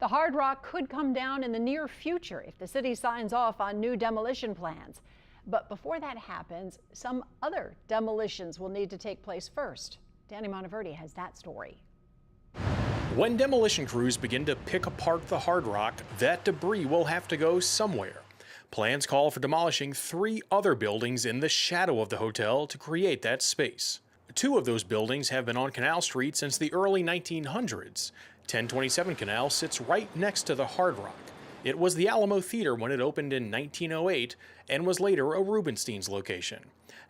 The Hard Rock could come down in the near future if the city signs off on new demolition plans. But before that happens, some other demolitions will need to take place first. Danny Monteverdi has that story. When demolition crews begin to pick apart the Hard Rock, that debris will have to go somewhere. Plans call for demolishing 3 other buildings in the shadow of the hotel to create that space. 2 of those buildings have been on Canal Street since the early 1900s. 1027 Canal sits right next to the Hard Rock. It was the Alamo Theater when it opened in 1908 and was later a Rubenstein's location.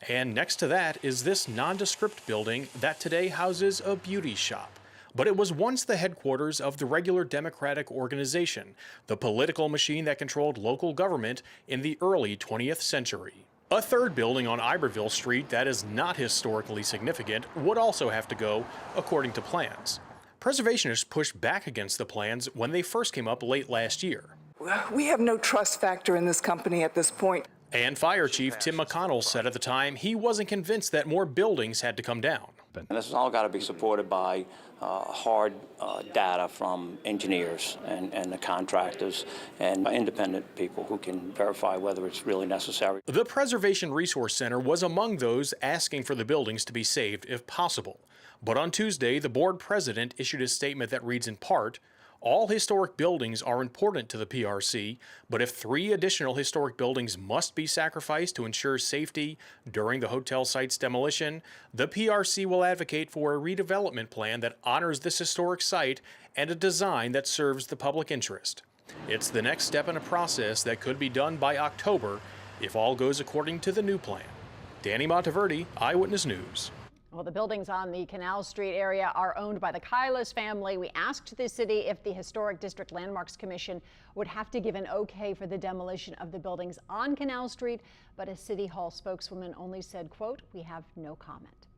And next to that is this nondescript building that today houses a beauty shop. But it was once the headquarters of the regular Democratic organization, the political machine that controlled local government in the early 20th century. A third building on Iberville Street that is not historically significant would also have to go, according to plans. Preservationists pushed back against the plans when they first came up late last year. We have no trust factor in this company at this point. And Fire Chief Tim McConnell said at the time he wasn't convinced that more buildings had to come down. And this has all got to be supported by hard data from engineers and the contractors and independent people who can verify whether it's really necessary. The Preservation Resource Center was among those asking for the buildings to be saved if possible. But on Tuesday, the board president issued a statement that reads in part, "All historic buildings are important to the PRC, but if 3 additional historic buildings must be sacrificed to ensure safety during the hotel site's demolition, the PRC will advocate for a redevelopment plan that honors this historic site and a design that serves the public interest." It's the next step in a process that could be done by October if all goes according to the new plan. Danny Monteverdi, Eyewitness News. Well, the buildings on the Canal Street area are owned by the Kylas family. We asked the city if the Historic District Landmarks Commission would have to give an okay for the demolition of the buildings on Canal Street, but a City Hall spokeswoman only said, quote, "We have no comment."